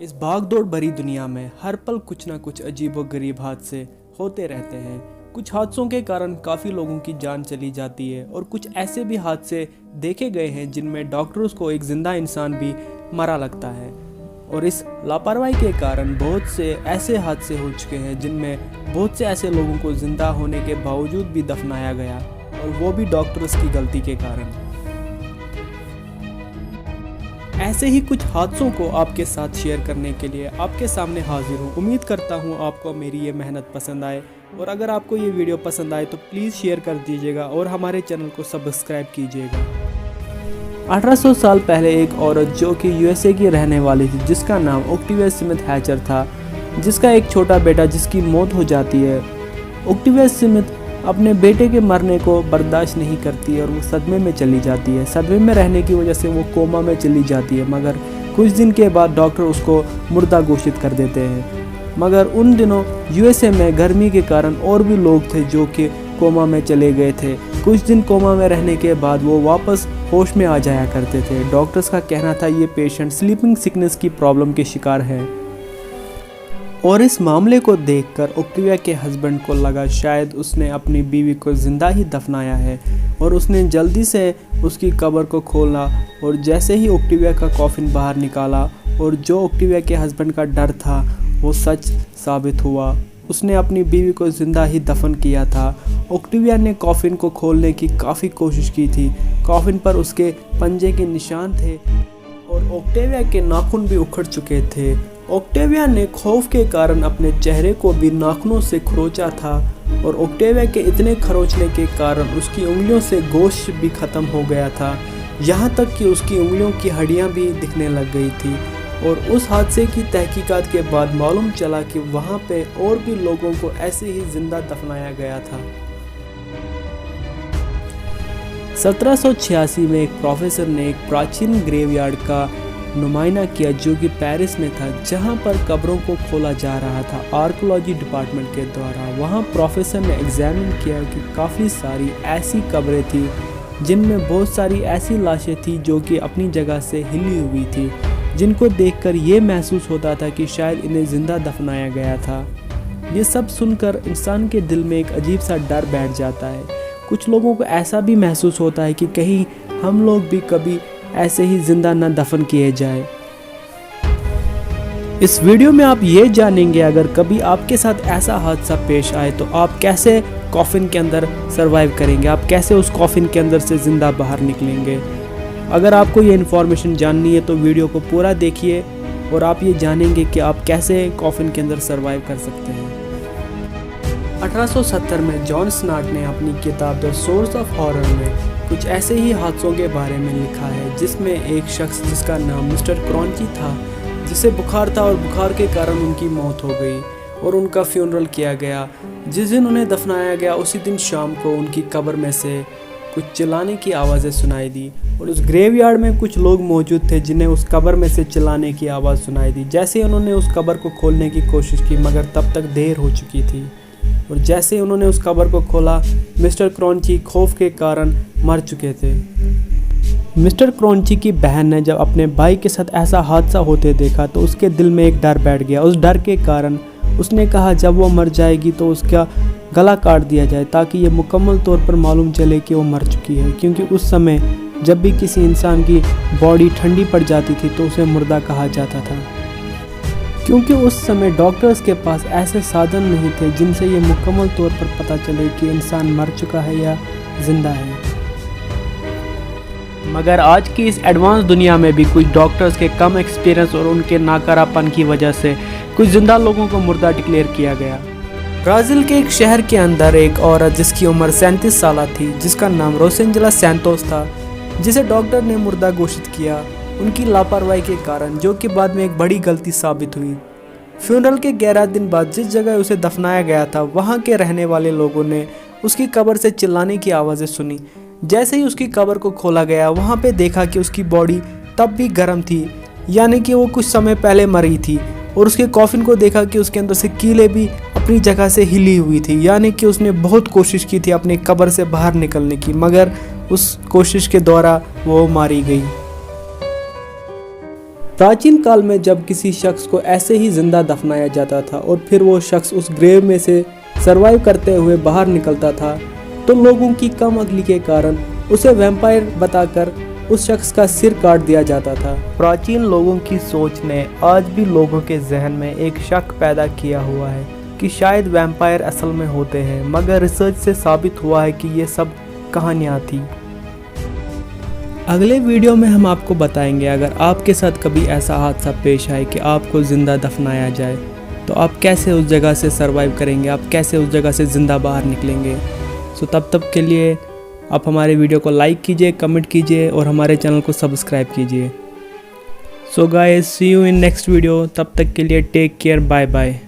इस भागदौड़ भरी दुनिया में हर पल कुछ ना कुछ अजीबोगरीब हादसे होते रहते हैं। कुछ हादसों के कारण काफ़ी लोगों की जान चली जाती है और कुछ ऐसे भी हादसे देखे गए हैं जिनमें डॉक्टर्स को एक जिंदा इंसान भी मरा लगता है। और इस लापरवाही के कारण बहुत से ऐसे हादसे हो चुके हैं जिनमें बहुत से ऐसे लोगों को जिंदा होने के बावजूद भी दफनाया गया, और वो भी डॉक्टर्स की गलती के कारण। ऐसे ही कुछ हादसों को आपके साथ शेयर करने के लिए आपके सामने हाजिर हूँ। उम्मीद करता हूँ आपको मेरी ये मेहनत पसंद आए, और अगर आपको ये वीडियो पसंद आए तो प्लीज़ शेयर कर दीजिएगा और हमारे चैनल को सब्सक्राइब कीजिएगा। 1800 साल पहले एक औरत जो कि यूएसए की रहने वाली थी, जिसका नाम ओक्टेविया स्मिथ हैचर था, जिसका एक छोटा बेटा जिसकी मौत हो जाती है। ओक्टेविया स्मिथ अपने बेटे के मरने को बर्दाश्त नहीं करती है और वो सदमे में चली जाती है। सदमे में रहने की वजह से वो कोमा में चली जाती है, मगर कुछ दिन के बाद डॉक्टर उसको मुर्दा घोषित कर देते हैं। मगर उन दिनों यूएसए में गर्मी के कारण और भी लोग थे जो कि कोमा में चले गए थे। कुछ दिन कोमा में रहने के बाद वो वापस होश में आ जाया करते थे। डॉक्टर्स का कहना था ये पेशेंट स्लीपिंग सिकनेस की प्रॉब्लम के शिकार है। और इस मामले को देखकर ओक्टेविया के हस्बैंड को लगा शायद उसने अपनी बीवी को ज़िंदा ही दफनाया है, और उसने जल्दी से उसकी कब्र को खोला। और जैसे ही ओक्टेविया का कॉफिन बाहर निकाला, और जो ओक्टेविया के हस्बैंड का डर था वो सच साबित हुआ। उसने अपनी बीवी को ज़िंदा ही दफन किया था। ओक्टेविया ने कॉफिन को खोलने की काफ़ी कोशिश की थी। कॉफिन पर उसके पंजे के निशान थे और ओक्टेविया के नाखून भी उखड़ चुके थे। ओक्टेविया ने खौफ के कारण अपने चेहरे को भी नाखूनों से खरोंचा था, और ओक्टेविया के इतने खरोंचने के कारण उसकी उंगलियों से गोश्त भी ख़त्म हो गया था, यहाँ तक कि उसकी उंगलियों की हड्डियाँ भी दिखने लग गई थी। और उस हादसे की तहकीकात के बाद मालूम चला कि वहाँ पे और भी लोगों को ऐसे ही जिंदा दफनाया गया था। 1786 में एक प्रोफेसर ने एक प्राचीन ग्रेवयार्ड का नुमाइना किया जो कि पेरिस में था, जहां पर कब्रों को खोला जा रहा था आर्कोलॉजी डिपार्टमेंट के द्वारा। वहां प्रोफेसर ने एग्जामिन किया कि काफ़ी सारी ऐसी कब्रें थी जिनमें बहुत सारी ऐसी लाशें थी जो कि अपनी जगह से हिली हुई थी, जिनको देखकर ये महसूस होता था कि शायद इन्हें ज़िंदा दफनाया गया था। ये सब सुनकर इंसान के दिल में एक अजीब सा डर बैठ जाता है। कुछ लोगों को ऐसा भी महसूस होता है कि कहीं हम लोग भी कभी ऐसे ही जिंदा न दफन किए जाए। इस वीडियो में आप ये जानेंगे अगर कभी आपके साथ ऐसा हादसा पेश आए तो आप कैसे कॉफिन के अंदर सरवाइव करेंगे, आप कैसे उस कॉफिन के अंदर से ज़िंदा बाहर निकलेंगे। अगर आपको ये इन्फॉर्मेशन जाननी है तो वीडियो को पूरा देखिए और आप ये जानेंगे कि आप कैसे कॉफिन के अंदर सरवाइव कर सकते हैं। 1870 में जॉन स्नार्ट ने अपनी किताब द सोर्स ऑफ हॉरर में कुछ ऐसे ही हादसों के बारे में लिखा है, जिसमें एक शख्स जिसका नाम मिस्टर क्रॉन्ची था, जिसे बुखार था और बुखार के कारण उनकी मौत हो गई और उनका फ्यूनरल किया गया। जिस दिन उन्हें दफनाया गया उसी दिन शाम को उनकी कब्र में से कुछ चिल्लाने की आवाज़ें सुनाई दी, और उस ग्रेवयार्ड में कुछ लोग मौजूद थे जिन्हें उस कब्र में से चिल्लाने की आवाज़ सुनाई दी। जैसे उन्होंने उस कब्र को खोलने की कोशिश की, मगर तब तक देर हो चुकी थी। और जैसे उन्होंने उस कब्र को खोला, मिस्टर क्रॉन्ची खौफ के कारण मर चुके थे। मिस्टर क्रॉन्ची की बहन ने जब अपने भाई के साथ ऐसा हादसा होते देखा तो उसके दिल में एक डर बैठ गया। उस डर के कारण उसने कहा जब वो मर जाएगी तो उसका गला काट दिया जाए, ताकि ये मुकम्मल तौर पर मालूम चले कि वो मर चुकी है। क्योंकि उस समय जब भी किसी इंसान की बॉडी ठंडी पड़ जाती थी तो उसे मुर्दा कहा जाता था, क्योंकि उस समय डॉक्टर्स के पास ऐसे साधन नहीं थे जिनसे ये मुकम्मल तौर पर पता चले कि इंसान मर चुका है या जिंदा है। मगर आज की इस एडवांस दुनिया में भी कुछ डॉक्टर्स के कम एक्सपीरियंस और उनके नाकारापन की वजह से कुछ जिंदा लोगों को मुर्दा डिक्लेयर किया गया। ब्राज़ील के एक शहर के अंदर एक औरत जिसकी उम्र 37 साल थी, जिसका नाम रोसेंजेला सैंतोस था, जिसे डॉक्टर ने मुर्दा घोषित किया उनकी लापरवाही के कारण, जो कि बाद में एक बड़ी गलती साबित हुई। फ्यूनरल के 11 दिन बाद जिस जगह उसे दफनाया गया था, वहां के रहने वाले लोगों ने उसकी कब्र से चिल्लाने की आवाज़ें सुनी। जैसे ही उसकी कब्र को खोला गया, वहां पे देखा कि उसकी बॉडी तब भी गर्म थी, यानी कि वो कुछ समय पहले मरी थी। और उसके कॉफिन को देखा कि उसके अंदर से कीलें भी अपनी जगह से हिली हुई थी, यानी कि उसने बहुत कोशिश की थी अपनी कब्र से बाहर निकलने की, मगर उस कोशिश के द्वारा वो मारी गई। प्राचीन काल में जब किसी शख्स को ऐसे ही जिंदा दफनाया जाता था और फिर वो शख्स उस ग्रेव में से सरवाइव करते हुए बाहर निकलता था, तो लोगों की कम अक्ली के कारण उसे वैम्पायर बताकर उस शख्स का सिर काट दिया जाता था। प्राचीन लोगों की सोच ने आज भी लोगों के जहन में एक शक पैदा किया हुआ है कि शायद वैम्पायर असल में होते हैं, मगर रिसर्च से साबित हुआ है कि ये सब कहानियाँ थी। अगले वीडियो में हम आपको बताएंगे अगर आपके साथ कभी ऐसा हादसा पेश आए कि आपको ज़िंदा दफनाया जाए तो आप कैसे उस जगह से सरवाइव करेंगे, आप कैसे उस जगह से ज़िंदा बाहर निकलेंगे। सो तब के लिए आप हमारे वीडियो को लाइक कीजिए, कमेंट कीजिए और हमारे चैनल को सब्सक्राइब कीजिए। So guys, see you in next video. तब तक के लिए टेक केयर, बाय बाय।